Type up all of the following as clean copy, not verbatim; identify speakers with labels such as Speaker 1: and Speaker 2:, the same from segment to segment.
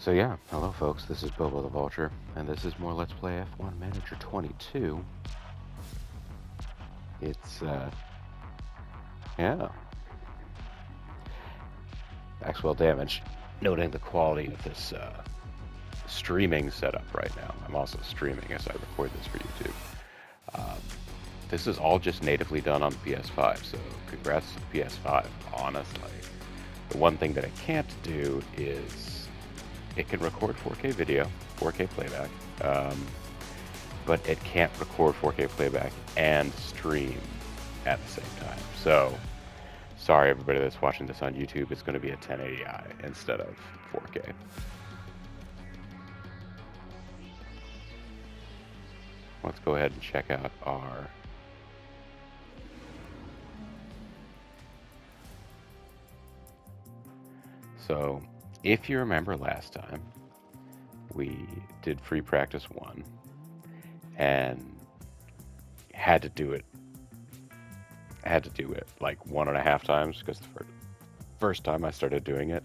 Speaker 1: So yeah, hello folks, this is Bobo the Vulture, and this is more Let's Play F1 Manager 22. It's, yeah, Maxwell Damage, noting the quality of this streaming setup right now. I'm also streaming as I record this for YouTube. Um, this is all just natively done on the PS5, so congrats to the PS5, honestly. The one thing that it can't do is it can record 4K video, 4K playback, but it can't record 4K playback and stream at the same time. So, sorry everybody that's watching this on YouTube, it's going to be a 1080i instead of 4K. Let's go ahead and check out our So, if you remember last time, we did free practice 1 and had to do it like 1.5 times because the first time I started doing it,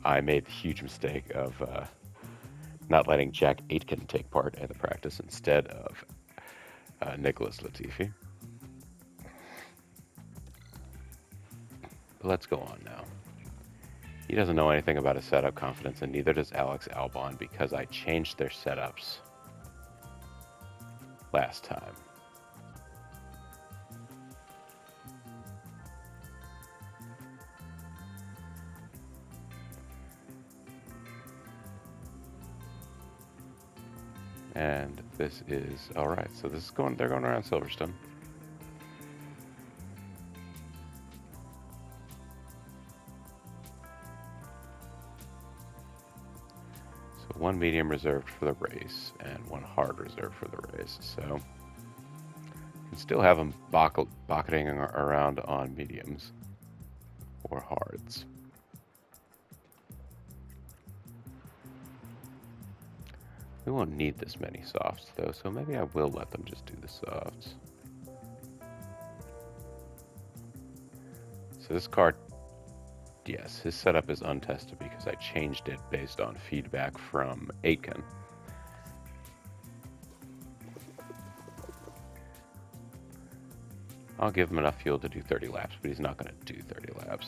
Speaker 1: I made the huge mistake of not letting Jack Aitken take part in the practice instead of Nicholas Latifi. But let's go on now. He doesn't know anything about his setup confidence, and neither does Alex Albon because I changed their setups last time. And this is all right. So this is they're going around Silverstone. So one medium reserved for the race and one hard reserved for the race. So you can still have them bucketing around on mediums or hards. We won't need this many softs though, so maybe I will let them just do the softs. So this car, yes, his setup is untested because I changed it based on feedback from Aitken. I'll give him enough fuel to do 30 laps, but he's not going to do 30 laps.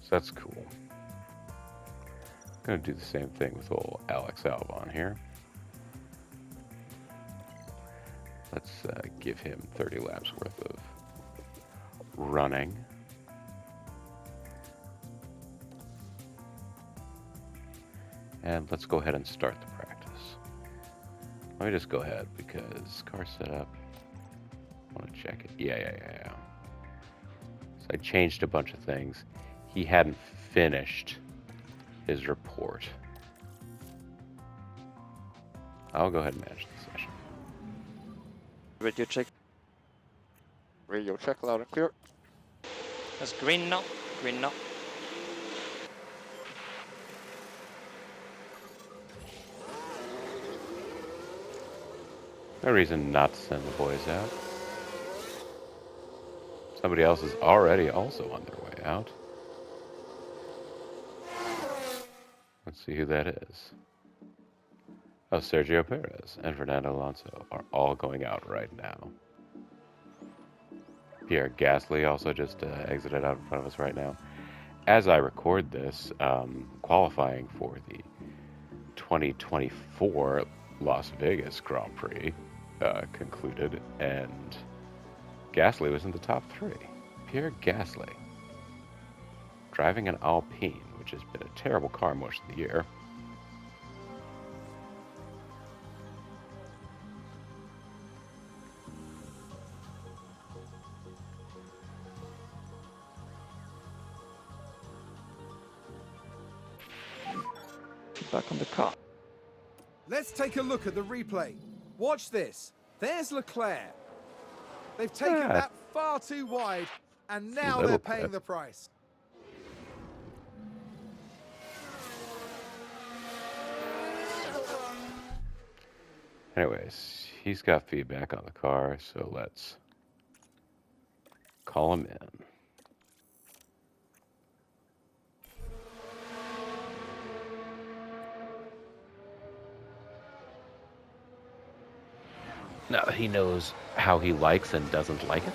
Speaker 1: So that's cool. I'm going to do the same thing with old Alex Albon here. Let's give him 30 laps worth of running. And let's go ahead and start the practice. Let me just go ahead because car setup. I want to check it. Yeah. So I changed a bunch of things. He hadn't finished his report. I'll go ahead and manage the session.
Speaker 2: Radio check loud and clear.
Speaker 3: That's green now. Green now.
Speaker 1: No reason not to send the boys out. Somebody else is already also on their way out. Let's see who that is. Oh, Sergio Perez and Fernando Alonso are all going out right now. Pierre Gasly also just exited out in front of us right now. As I record this, qualifying for the 2024 Las Vegas Grand Prix concluded, and Gasly was in the top 3. Pierre Gasly, driving an Alpine, which has been a terrible car most of the year.
Speaker 2: Back on the car.
Speaker 4: Let's take a look at the replay. Watch this. There's Leclerc. They've taken that far too wide, and now they're paying the price.
Speaker 1: Anyways, he's got feedback on the car, so let's call him in. he knows how he likes and doesn't like it.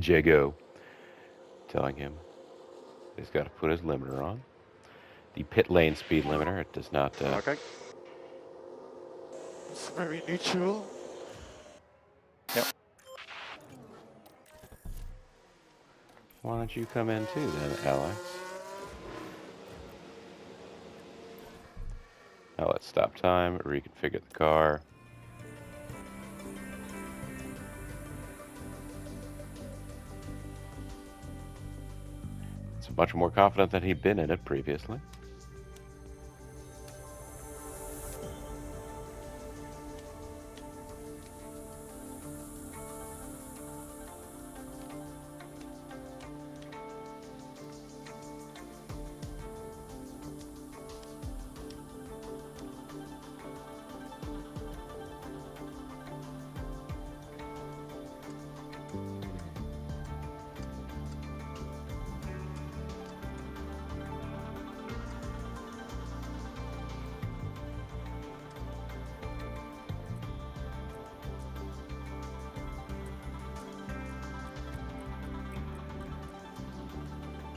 Speaker 1: Jago telling him he's got to put his limiter on. The pit lane speed limiter, it does not...
Speaker 2: Okay. It's very neutral. Yep.
Speaker 1: Why don't you come in too then, Alex? Now let's stop time, reconfigure the car. It's much more confident than he'd been in it previously.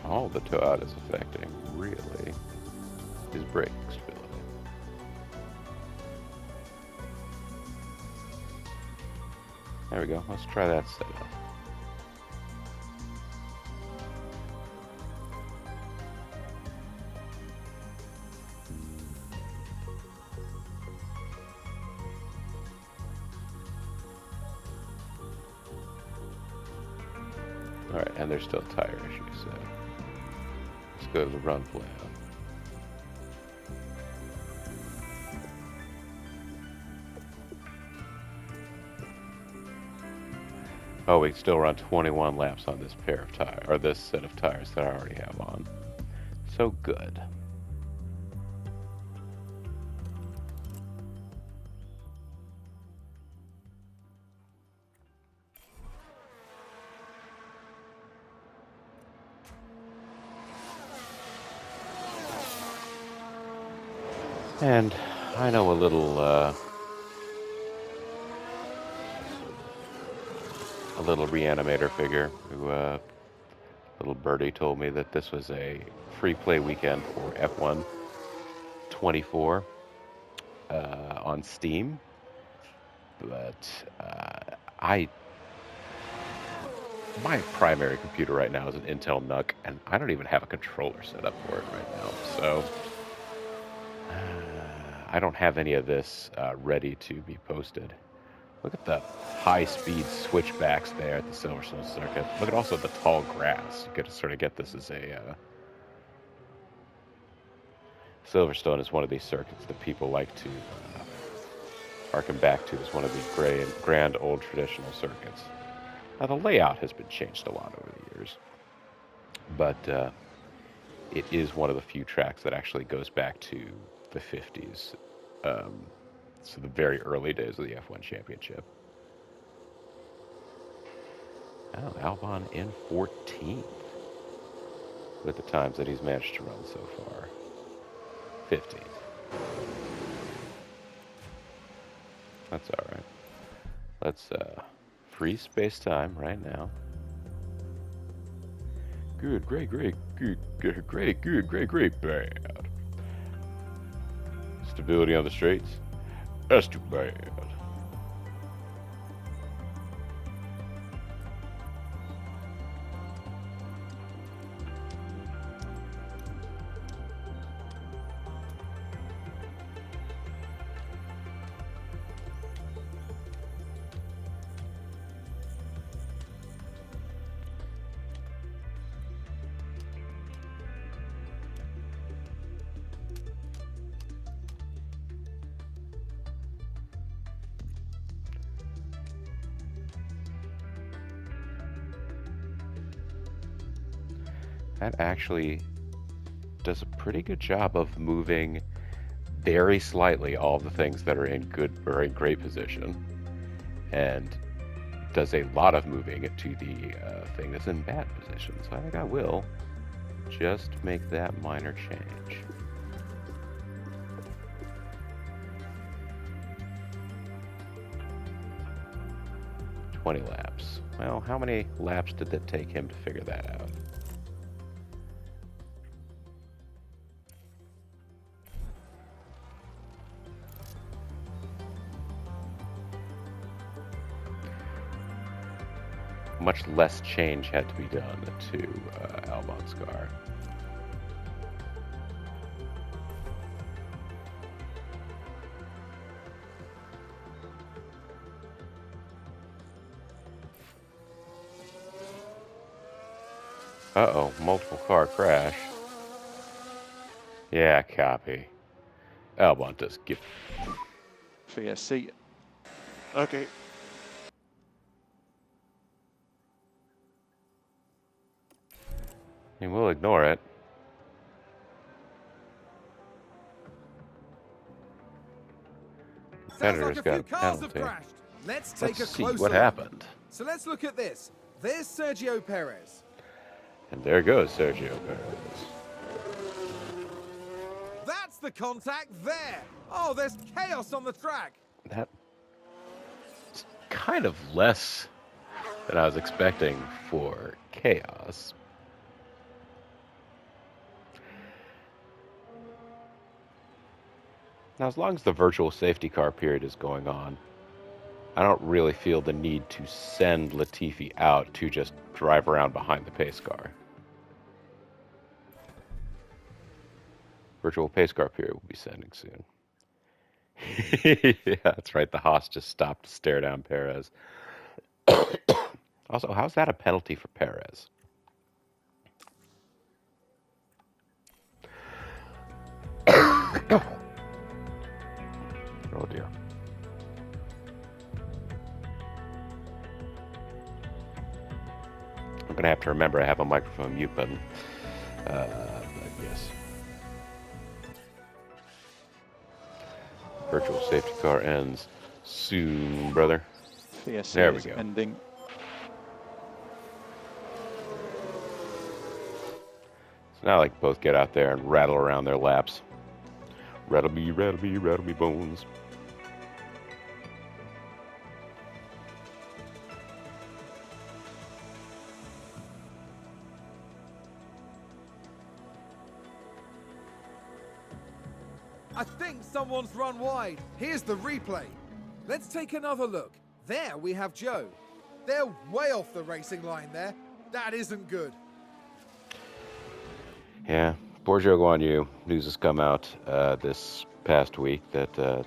Speaker 1: All the Toad is affecting, really, is brake stability. There we go. Let's try that setup. All right, and there's still tire issues, so let's go to the run plan. Oh, we can still run 21 laps on this pair of tires, or this set of tires that I already have on. So good. And I know a little reanimator figure who, little birdie, told me that this was a free play weekend for F1 24 on Steam. But my primary computer right now is an Intel NUC, and I don't even have a controller set up for it right now. So I don't have any of this ready to be posted. Look at the high-speed switchbacks there at the Silverstone circuit. Look at also the tall grass. You could sort of get this as a... Silverstone is one of these circuits that people like to harken back to as one of these grand old traditional circuits. Now, the layout has been changed a lot over the years, but it is one of the few tracks that actually goes back to the 50s. So the very early days of the F1 Championship. Oh, Albon in 14th with the times that he's managed to run so far. 15th. That's all right. Let's free space-time right now. Good, great, bad. Stability on the straights. That's too bad. That actually does a pretty good job of moving very slightly all of the things that are in good or in great position, and does a lot of moving to the thing that's in bad position. So I think I will just make that minor change. "20 laps. Well, how many laps did it take him to figure that out? Much less change had to be done to Albon's car. Uh-oh, multiple car crash. Yeah, copy. Albon just give.
Speaker 2: VSC. Okay.
Speaker 1: He will ignore it.
Speaker 4: Sounds like
Speaker 1: Competitor's
Speaker 4: a
Speaker 1: got
Speaker 4: few
Speaker 1: a
Speaker 4: cars have
Speaker 1: penalty.
Speaker 4: crashed. Let's take
Speaker 1: Let's
Speaker 4: a
Speaker 1: see
Speaker 4: closer
Speaker 1: what
Speaker 4: look.
Speaker 1: happened.
Speaker 4: So let's look at this. There's Sergio Perez.
Speaker 1: And there goes Sergio Perez.
Speaker 4: That's the contact there. Oh, there's chaos on the track.
Speaker 1: That's kind of less than I was expecting for chaos. Now, as long as the virtual safety car period is going on, I don't really feel the need to send Latifi out to just drive around behind the pace car. Virtual pace car period will be sending soon. Yeah, that's right. The Haas just stopped to stare down Perez. Also, how's that a penalty for Perez? Oh dear. I'm gonna have to remember I have a microphone mute button. But yes. Virtual safety car ends soon, brother.
Speaker 2: VSC
Speaker 1: There we
Speaker 2: is
Speaker 1: go.
Speaker 2: ending.
Speaker 1: So now, like, both get out there and rattle around their laps. Rattle me, rattle me, rattle me bones.
Speaker 4: I think someone's run wide. Here's the replay. Let's take another look. There we have Joe. They're way off the racing line there. That isn't good.
Speaker 1: Yeah, poor Joe Guan Yu. News has come out this past week that the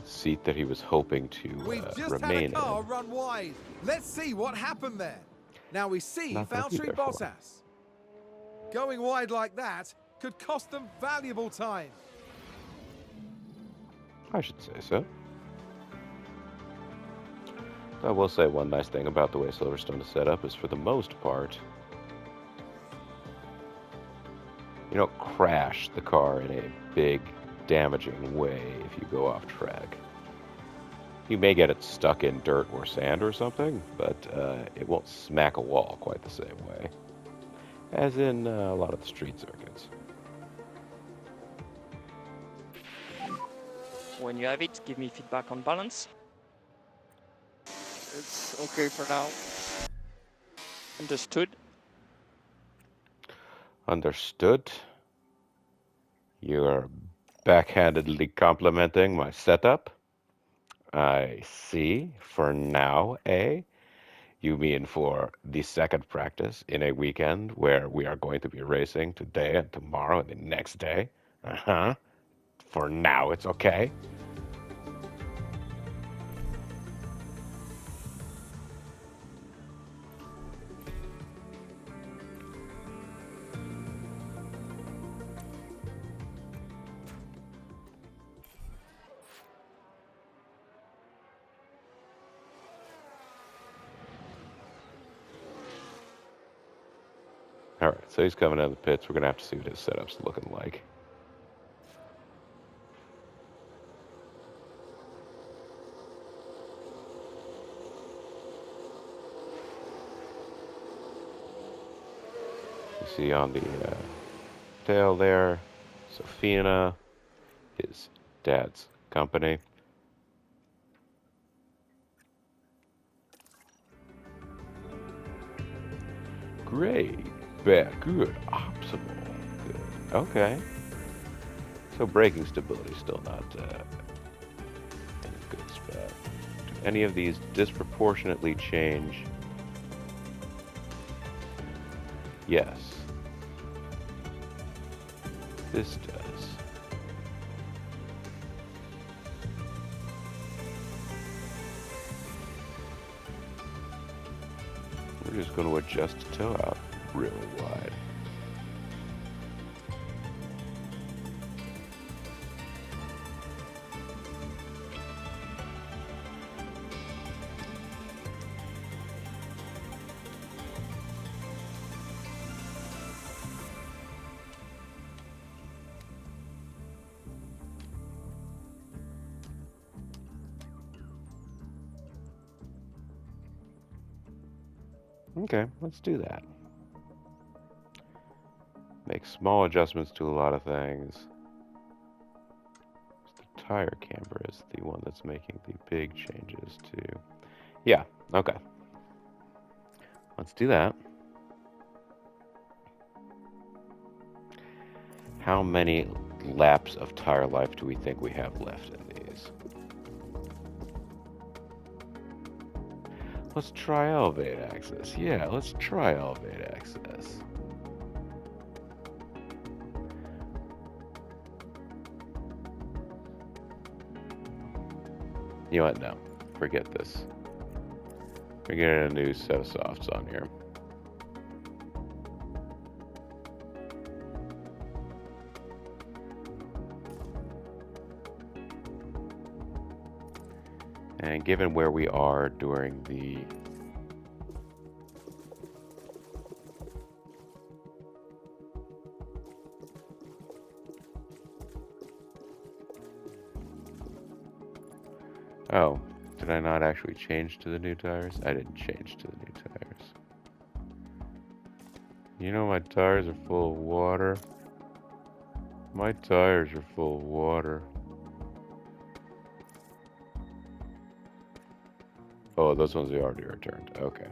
Speaker 1: seat that he was hoping to
Speaker 4: We've just
Speaker 1: remain
Speaker 4: had a car
Speaker 1: in.
Speaker 4: run wide. Let's see what happened there. Now we see
Speaker 1: Not gonna be
Speaker 4: Valtteri
Speaker 1: there for him.
Speaker 4: Bottas. Going wide like that could cost them valuable time.
Speaker 1: I should say so. I will say one nice thing about the way Silverstone is set up is, for the most part, you don't crash the car in a big, damaging way if you go off track. You may get it stuck in dirt or sand or something, but it won't smack a wall quite the same way as in a lot of the street circuits.
Speaker 3: When you have it, give me feedback on balance.
Speaker 2: It's okay for now.
Speaker 3: Understood.
Speaker 1: Understood. You're backhandedly complimenting my setup. I see. For now, eh? You mean for the second practice in a weekend where we are going to be racing today and tomorrow and the next day? Uh-huh. For now, it's okay. All right, so he's coming out of the pits. We're going to have to see what his setup's looking like. You see on the tail there, Sofina, his dad's company. Great, bad, good, optimal, good. Okay. So braking stability still not in a good spot. Do any of these disproportionately change? Yes. This does. We're just going to adjust the toe out really wide. Okay, let's do that. Make small adjustments to a lot of things. The tire camber is the one that's making the big changes to. Yeah, okay. Let's do that. How many laps of tire life do we think we have left in these? Let's try elevate axis. Yeah, let's try elevate axis. You know what? No. Forget this. We're getting a new set of softs on here. And given where we are during the Oh, did I not actually change to the new tires? I didn't change to the new tires. You know my tires are full of water. My tires are full of water. Oh, those ones we already returned. Okay.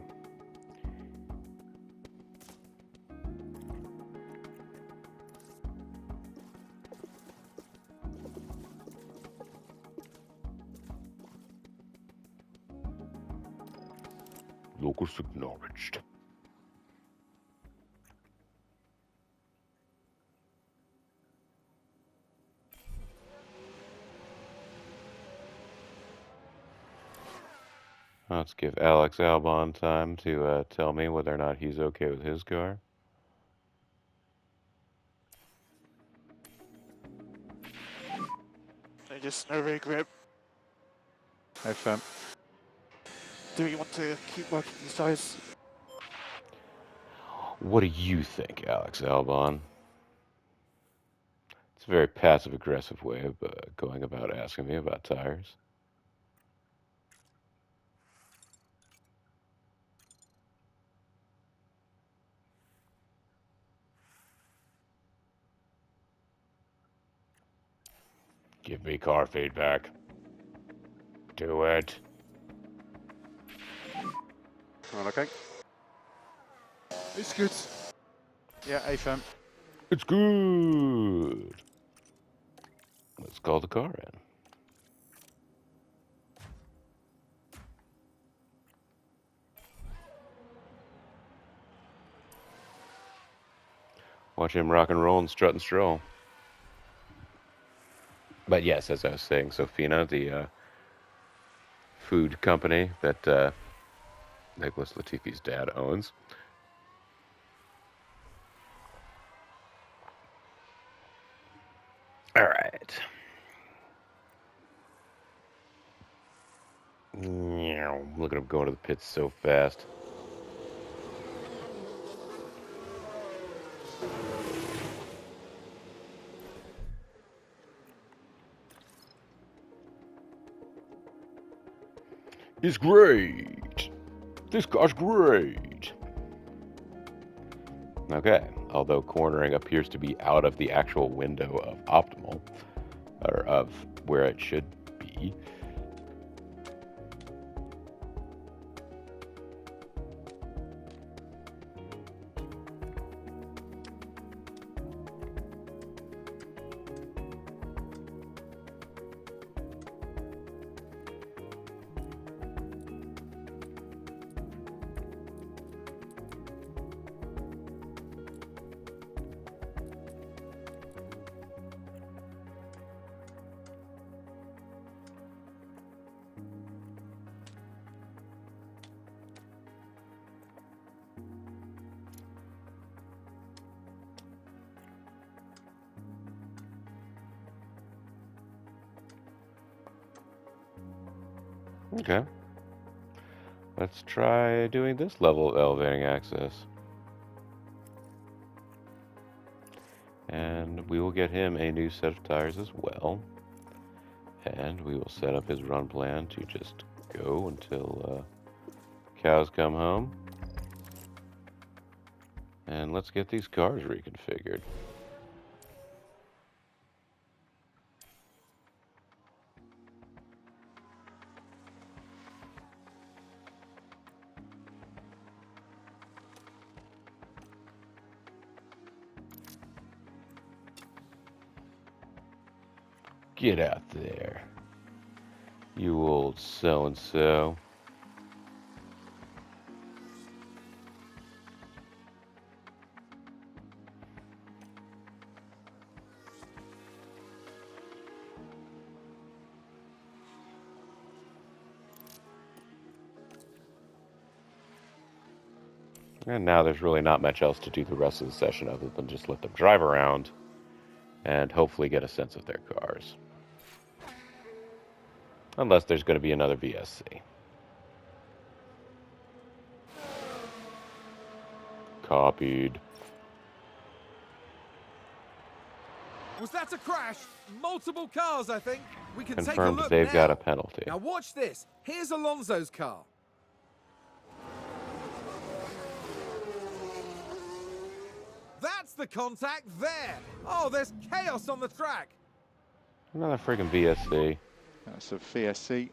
Speaker 1: Locus acknowledged. Let's give Alex Albon time to tell me whether or not he's okay with his car.
Speaker 2: I just no rig grip.
Speaker 5: FM.
Speaker 2: Do we want to keep working these tires?
Speaker 1: What do you think, Alex Albon? It's a very passive-aggressive way of going about asking me about tires. Give me car feedback. Do it.
Speaker 5: All okay.
Speaker 2: It's good.
Speaker 5: Yeah, FM.
Speaker 1: It's good. Let's call the car in. Watch him rock and roll and strut and stroll. But yes, as I was saying, Sofina, the food company that Nicholas Latifi's dad owns. All right. Look at him going to the pits so fast. It's great. This car's great. Okay, although cornering appears to be out of the actual window of optimal, or of where it should be. Okay. Let's try doing this level of elevating access. And we will get him a new set of tires as well. And we will set up his run plan to just go until cows come home. And let's get these cars reconfigured. Get out there, you old so-and-so. And now there's really not much else to do the rest of the session other than just let them drive around and hopefully get a sense of their cars. Unless there's going to be another VSC. Copied.
Speaker 4: Was that a crash? Multiple cars, I think. We can take a
Speaker 1: Confirmed
Speaker 4: look
Speaker 1: they've
Speaker 4: now.
Speaker 1: got a penalty.
Speaker 4: Now watch this. Here's Alonso's car. That's the contact there. Oh, there's chaos on the track.
Speaker 1: Another friggin' VSC.
Speaker 5: That's a VSC.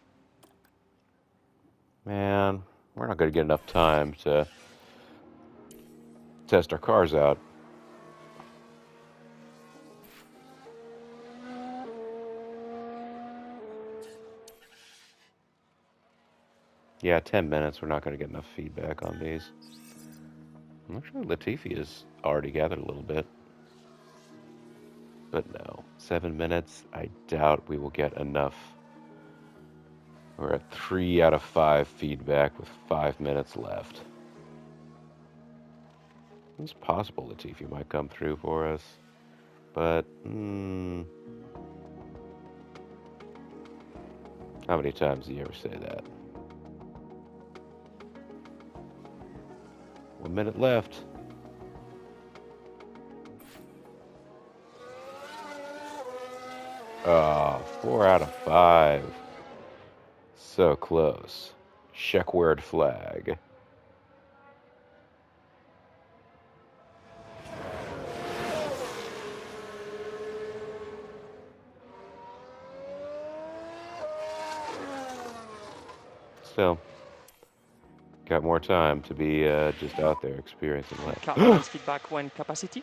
Speaker 1: Man, we're not going to get enough time to test our cars out. Yeah, 10 minutes. We're not going to get enough feedback on these. Actually, Latifi has already gathered a little bit. But no, 7 minutes. I doubt we will get enough. We're at 3 out of 5 feedback with 5 minutes left. It's possible Latifi might come through for us. But, how many times do you ever say that? 1 minute left. Oh, 4 out of 5. So close. Checkword flag. Still, got more time to be just out there experiencing life.
Speaker 3: Car balance feedback when capacity.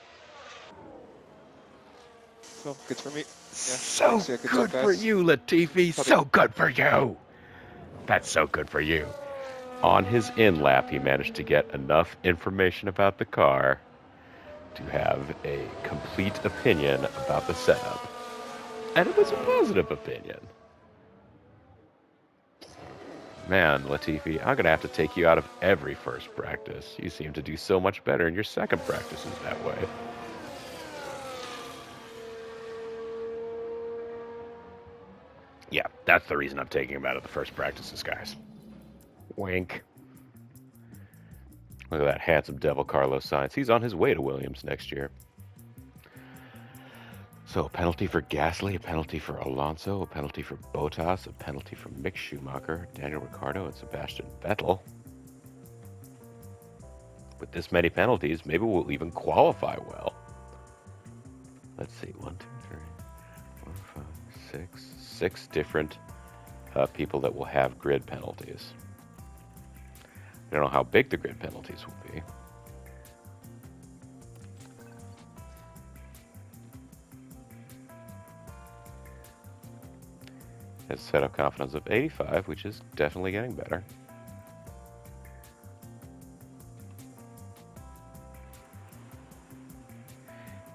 Speaker 5: Well, good for me.
Speaker 1: So
Speaker 5: thanks, good
Speaker 1: good
Speaker 5: job,
Speaker 1: for
Speaker 5: guys.
Speaker 1: you, Latifi.
Speaker 5: Copy.
Speaker 1: So good for you. That's so good for you. On his in lap, he managed to get enough information about the car to have a complete opinion about the setup. And it was a positive opinion. Man, Latifi, I'm going to have to take you out of every first practice. You seem to do so much better in your second practices that way. Yeah, that's the reason I'm taking him out of the first practices, guys. Wink. Look at that handsome devil Carlos Sainz. He's on his way to Williams next year. So a penalty for Gasly, a penalty for Alonso, a penalty for Bottas, a penalty for Mick Schumacher, Daniel Ricciardo, and Sebastian Vettel. with this many penalties, maybe we'll even qualify well. Let's see, 1, 2, 3, 4, 5, 6. 6 different people that will have grid penalties. I don't know how big the grid penalties will be. Has setup confidence of 85, which is definitely getting better.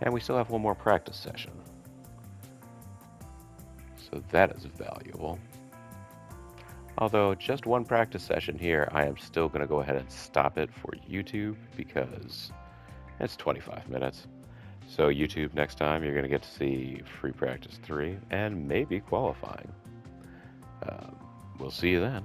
Speaker 1: And we still have one more practice session. So that is valuable. Although just one practice session here, I am still going to go ahead and stop it for YouTube because it's 25 minutes. So YouTube, next time you're going to get to see free practice 3 and maybe qualifying. We'll see you then.